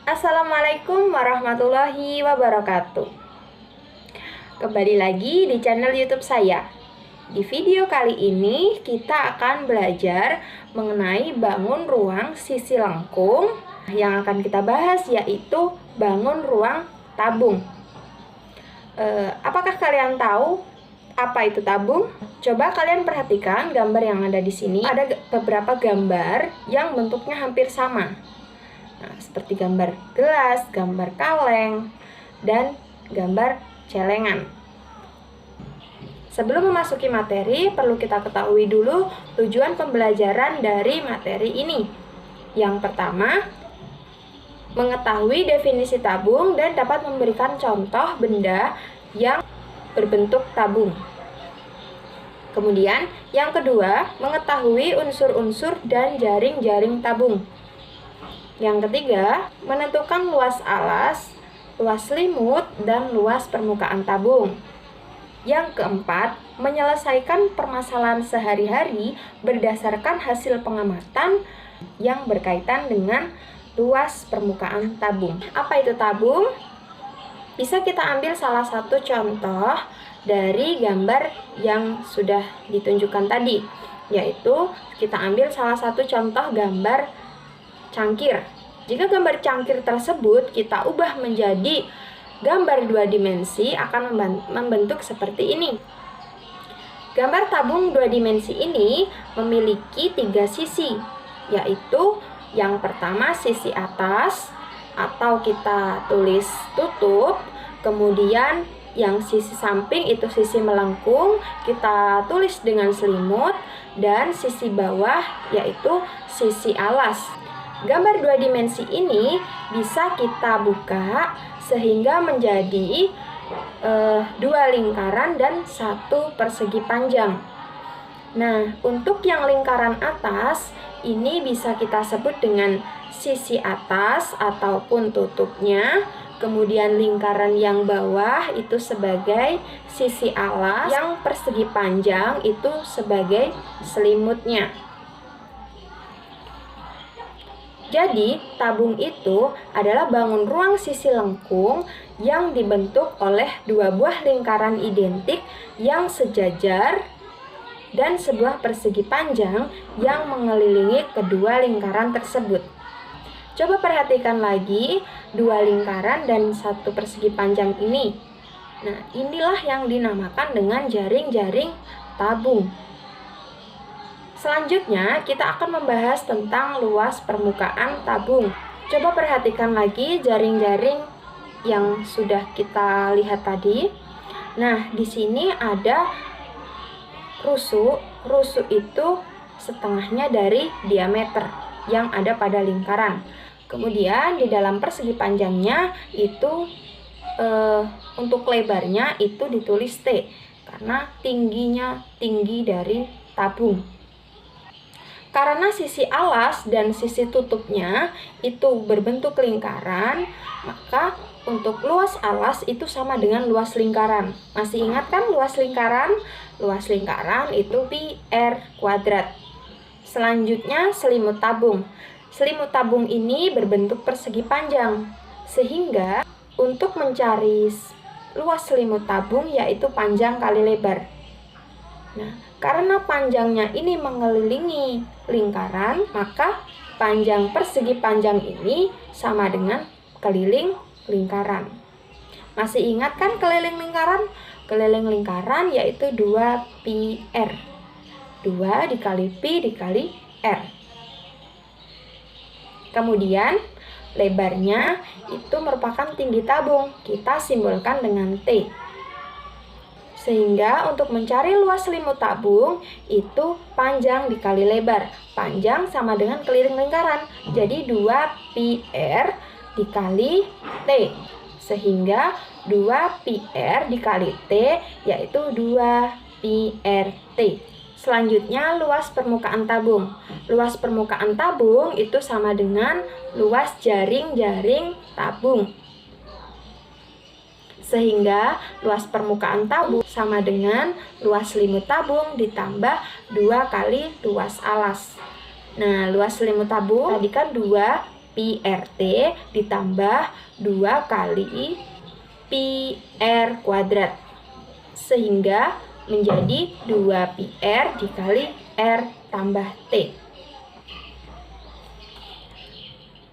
Assalamualaikum warahmatullahi wabarakatuh. Kembali lagi di channel YouTube saya. Di video kali ini kita akan belajar mengenai bangun ruang sisi lengkung. Yang akan kita bahas yaitu bangun ruang tabung. Apakah kalian tahu apa itu tabung? Coba kalian perhatikan gambar yang ada di sini. Ada beberapa gambar yang bentuknya hampir sama. Nah, seperti gambar gelas, gambar kaleng, dan gambar celengan. Sebelum memasuki materi, perlu kita ketahui dulu tujuan pembelajaran dari materi ini. Yang pertama, mengetahui definisi tabung dan dapat memberikan contoh benda yang berbentuk tabung. Kemudian, yang kedua, mengetahui unsur-unsur dan jaring-jaring tabung. Yang ketiga, menentukan luas alas, luas selimut, dan luas permukaan tabung. Yang keempat, menyelesaikan permasalahan sehari-hari berdasarkan hasil pengamatan yang berkaitan dengan luas permukaan tabung. Apa itu tabung? Bisa kita ambil salah satu contoh dari gambar yang sudah ditunjukkan tadi, yaitu kita ambil salah satu contoh gambar cangkir. Jika gambar cangkir tersebut kita ubah menjadi gambar dua dimensi, akan membentuk seperti ini. Gambar tabung dua dimensi ini memiliki tiga sisi, yaitu yang pertama sisi atas atau kita tulis tutup, kemudian yang sisi samping itu sisi melengkung, kita tulis dengan selimut, dan sisi bawah yaitu sisi alas. Gambar dua dimensi ini bisa kita buka sehingga menjadi dua lingkaran dan satu persegi panjang. Nah, untuk yang lingkaran atas ini bisa kita sebut dengan sisi atas ataupun tutupnya. Kemudian lingkaran yang bawah itu sebagai sisi alas, yang persegi panjang itu sebagai selimutnya. Jadi, tabung itu adalah bangun ruang sisi lengkung yang dibentuk oleh dua buah lingkaran identik yang sejajar dan sebuah persegi panjang yang mengelilingi kedua lingkaran tersebut. Coba perhatikan lagi dua lingkaran dan satu persegi panjang ini. Nah, inilah yang dinamakan dengan jaring-jaring tabung. Selanjutnya, kita akan membahas tentang luas permukaan tabung. Coba perhatikan lagi jaring-jaring yang sudah kita lihat tadi. Nah, di sini ada rusuk. Rusuk itu setengahnya dari diameter yang ada pada lingkaran. Kemudian di dalam persegi panjangnya itu untuk lebarnya itu ditulis T karena tinggi dari tabung. Karena sisi alas dan sisi tutupnya itu berbentuk lingkaran, maka untuk luas alas itu sama dengan luas lingkaran. Masih ingat kan luas lingkaran? Luas lingkaran itu pi R kuadrat. Selanjutnya selimut tabung. Selimut tabung ini berbentuk persegi panjang, sehingga untuk mencari luas selimut tabung yaitu panjang kali lebar. Nah, karena panjangnya ini mengelilingi lingkaran, maka panjang persegi panjang ini sama dengan keliling lingkaran. Masih ingat kan keliling lingkaran? Keliling lingkaran yaitu 2 pi R. 2 dikali pi dikali R. Kemudian lebarnya itu merupakan tinggi tabung. Kita simbolkan dengan T. Sehingga untuk mencari luas selimut tabung itu panjang dikali lebar. Panjang sama dengan keliling lingkaran. Jadi 2 pi R dikali T. Sehingga 2 pi R dikali T yaitu 2 pi R T. Selanjutnya luas permukaan tabung. Luas permukaan tabung itu sama dengan luas jaring-jaring tabung. Sehingga luas permukaan tabung sama dengan luas selimut tabung ditambah 2 kali luas alas. Nah, luas selimut tabung tadi kan 2 pi RT ditambah 2 kali pi R kuadrat, sehingga menjadi 2 pi R dikali R tambah T.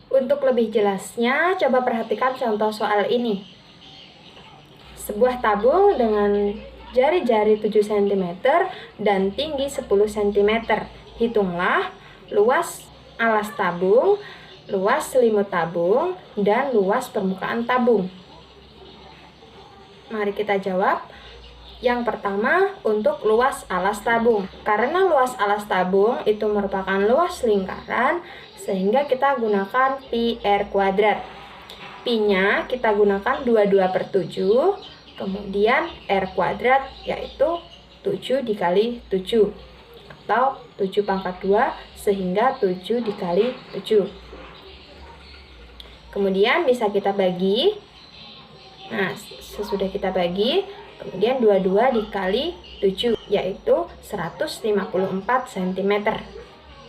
Untuk lebih jelasnya, coba perhatikan contoh soal ini. Sebuah tabung dengan jari-jari 7 cm dan tinggi 10 cm. Hitunglah luas alas tabung, luas selimut tabung, dan luas permukaan tabung. Mari kita jawab. Yang pertama, untuk luas alas tabung. Karena luas alas tabung itu merupakan luas lingkaran, sehingga kita gunakan pi R kuadrat. Pi-nya kita gunakan 22/7, kemudian R kuadrat yaitu 7 dikali 7, atau 7 pangkat 2, sehingga 7 dikali 7. Kemudian bisa kita bagi. Nah, sesudah kita bagi, kemudian 22 dikali 7, yaitu 154 cm.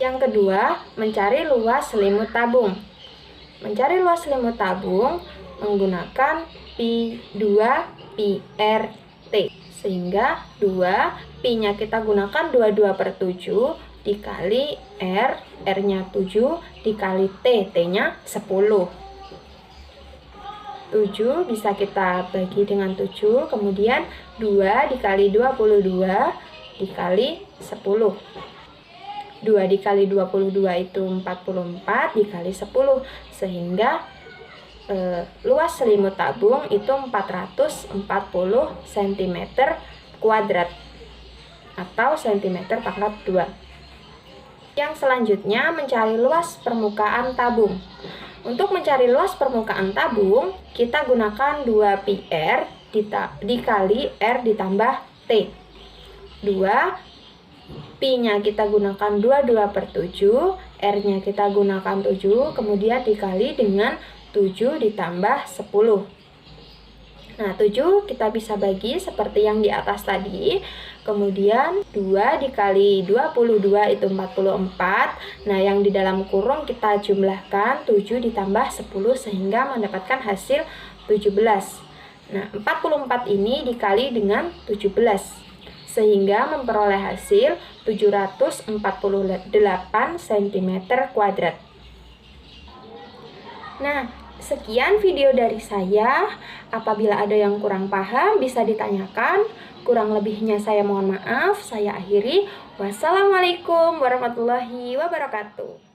Yang kedua, mencari luas selimut tabung. Mencari luas selimut tabung menggunakan pi 2 pi R T, sehingga 2 pi-nya kita gunakan 22/7 dikali R, R-nya 7 dikali T, T-nya 10. 7 bisa kita bagi dengan 7, kemudian 2 dikali 22 dikali 10. 2 dikali 22 itu 44 dikali 10, sehingga luas selimut tabung itu 440 cm kuadrat atau cm pangkat 2. Yang selanjutnya, mencari luas permukaan tabung. Untuk mencari luas permukaan tabung, kita gunakan 2 pi R dikali R ditambah T. 2 pi-nya kita gunakan 22/7, R-nya kita gunakan 7, kemudian dikali dengan 7 ditambah 10. Nah, 7 kita bisa bagi seperti yang di atas tadi. Kemudian 2 dikali 22 itu 44. Nah, yang di dalam kurung kita jumlahkan 7 ditambah 10 sehingga mendapatkan hasil 17. Nah, 44 ini dikali dengan 17. Sehingga memperoleh hasil 748 cm kuadrat. Nah, sekian video dari saya. Apabila ada yang kurang paham, bisa ditanyakan. Kurang lebihnya saya mohon maaf. Saya akhiri. Wassalamualaikum warahmatullahi wabarakatuh.